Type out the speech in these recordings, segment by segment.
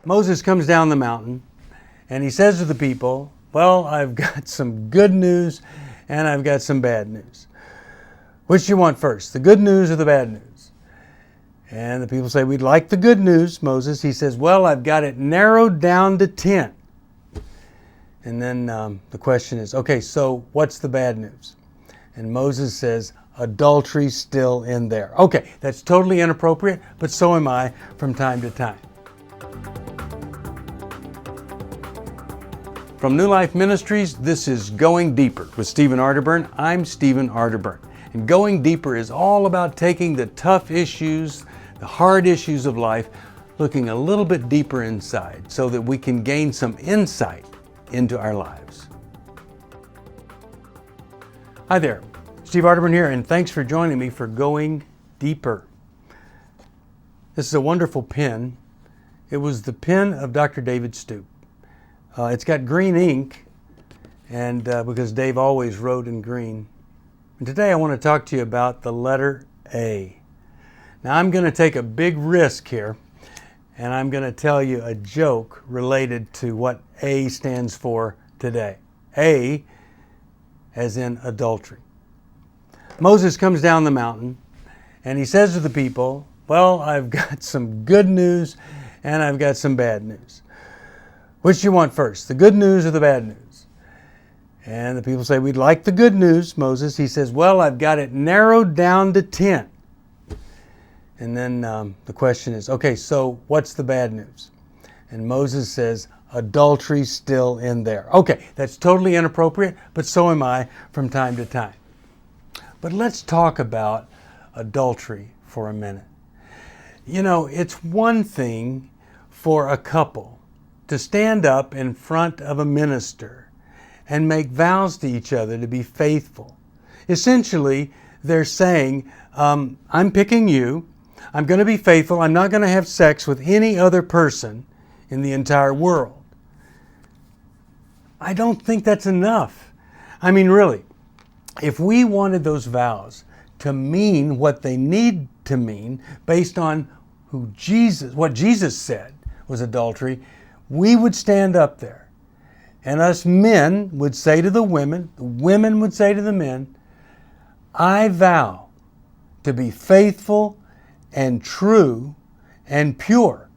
Moses comes down the mountain and he says to the people, well, I've got some good news and I've got some bad news. Which do you want first, the good news or the bad news? And the people say, we'd like the good news, Moses. He says, well, I've got it narrowed down to 10. And then the question is, okay, so what's the bad news? And Moses says, adultery's still in there. Okay, that's totally inappropriate, but so am I from time to time. From New Life Ministries, this is Going Deeper with Stephen Arterburn. I'm Stephen Arterburn. And Going Deeper is all about taking the tough issues, the hard issues of life, looking a little bit deeper inside so that we can gain some insight into our lives. Hi there, Steve Arterburn here, and thanks for joining me for Going Deeper. This is a wonderful pen. It was the pen of Dr. David Stoop. It's got green ink, and because Dave always wrote in green. And today I want to talk to you about the letter A. Now I'm going to take a big risk here, and I'm going to tell you a joke related to what A stands for today. A as in adultery. Moses comes down the mountain and he says to the people, well, I've got some good news and I've got some bad news. Which do you want first, the good news or the bad news? And the people say, we'd like the good news, Moses. He says, well, I've got it narrowed down to 10. And then the question is, okay, so what's the bad news? And Moses says, adultery's still in there. Okay, that's totally inappropriate, but so am I from time to time. But let's talk about adultery for a minute. You know, it's one thing for a couple to stand up in front of a minister and make vows to each other to be faithful. Essentially, they're saying, I'm picking you, I'm going to be faithful, I'm not going to have sex with any other person in the entire world. I don't think that's enough. I mean, really, if we wanted those vows to mean what they need to mean based on what Jesus said was adultery, we would stand up there and us men would say to the women would say to the men, I vow to be faithful and true and pure.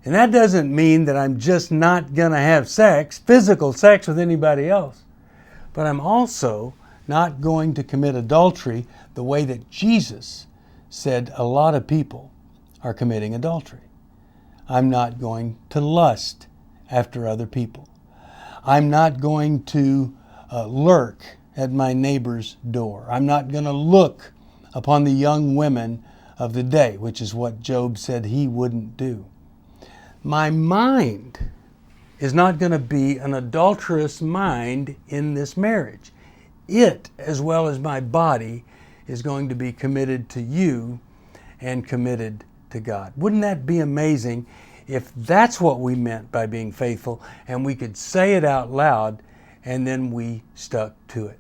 And that doesn't mean that I'm just not going to have physical sex with anybody else, but I'm also not going to commit adultery the way that Jesus said a lot of people are committing adultery. I'm not going to lust after other people. I'm not going to lurk at my neighbor's door. I'm not going to look upon the young women of the day, which is what Job said he wouldn't do. My mind is not going to be an adulterous mind in this marriage. It, as well as my body, is going to be committed to you and committed to God. Wouldn't that be amazing if that's what we meant by being faithful and we could say it out loud and then we stuck to it?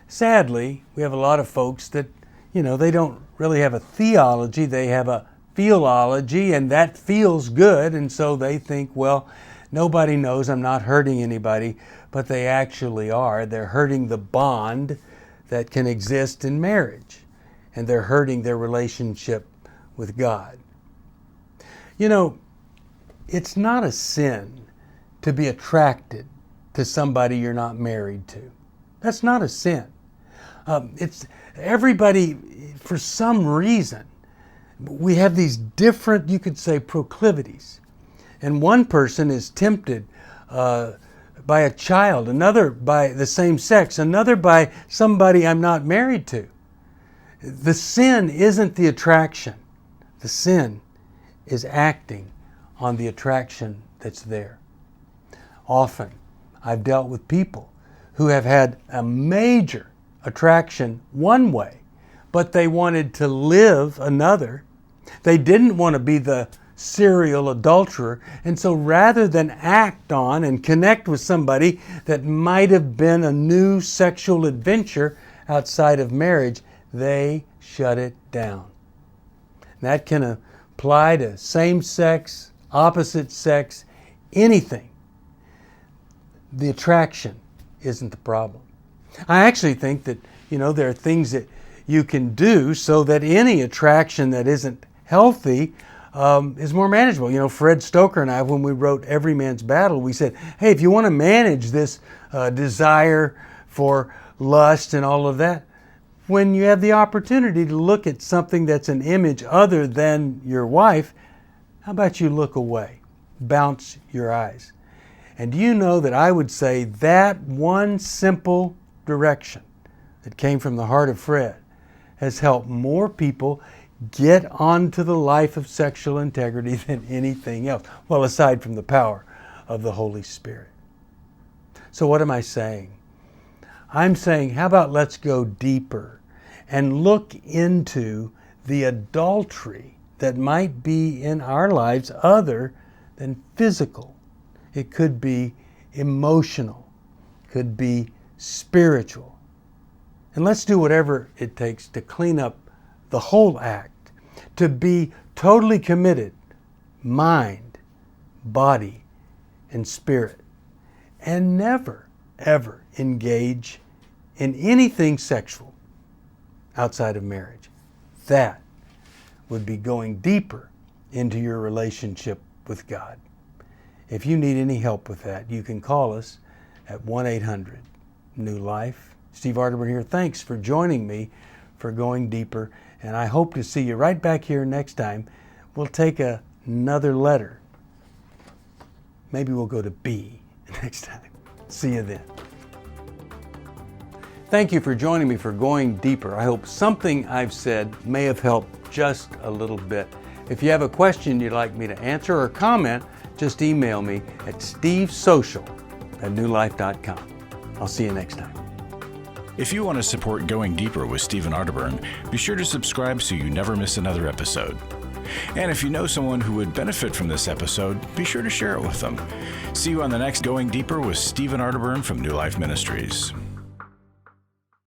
Sadly, we have a lot of folks that, they don't really have a theology, they have a philology, and that feels good, and so they think, well, nobody knows I'm not hurting anybody, but they actually are. They're hurting the bond that can exist in marriage, and they're hurting their relationship with God. It's not a sin to be attracted to somebody you're not married to. That's not a sin. It's everybody, for some reason, we have these different, you could say, proclivities. And one person is tempted by a child, another by the same sex, another by somebody I'm not married to. The sin isn't the attraction. The sin is acting on the attraction that's there. Often, I've dealt with people who have had a major attraction one way, but they wanted to live another. They didn't want to be the serial adulterer, and so rather than act on and connect with somebody that might have been a new sexual adventure outside of marriage, they shut it down. That can apply to same-sex, opposite sex, anything. The attraction isn't the problem. I actually think that, there are things that you can do so that any attraction that isn't healthy is more manageable. Fred Stoker and I, when we wrote Every Man's Battle, we said, hey, if you want to manage this desire for lust and all of that, when you have the opportunity to look at something that's an image other than your wife, how about you look away, bounce your eyes? And do you know that I would say that one simple direction that came from the heart of Fred has helped more people get onto the life of sexual integrity than anything else, well, aside from the power of the Holy Spirit. So what am I saying? I'm saying, how about let's go deeper and look into the adultery that might be in our lives other than physical. It could be emotional, could be spiritual. And let's do whatever it takes to clean up the whole act, to be totally committed, mind, body, and spirit, and never, ever engage in anything sexual outside of marriage. That would be going deeper into your relationship with God. If you need any help with that, you can call us at 1-800-NEW-LIFE. Steve Arterburn here. Thanks for joining me for Going Deeper, and I hope to see you right back here next time. We'll take another letter. Maybe we'll go to B next time. See you then. Thank you for joining me for Going Deeper. I hope something I've said may have helped just a little bit. If you have a question you'd like me to answer or comment, just email me at stevesocial@newlife.com. I'll see you next time. If you want to support Going Deeper with Stephen Arterburn, be sure to subscribe so you never miss another episode. And if you know someone who would benefit from this episode, be sure to share it with them. See you on the next Going Deeper with Stephen Arterburn from New Life Ministries.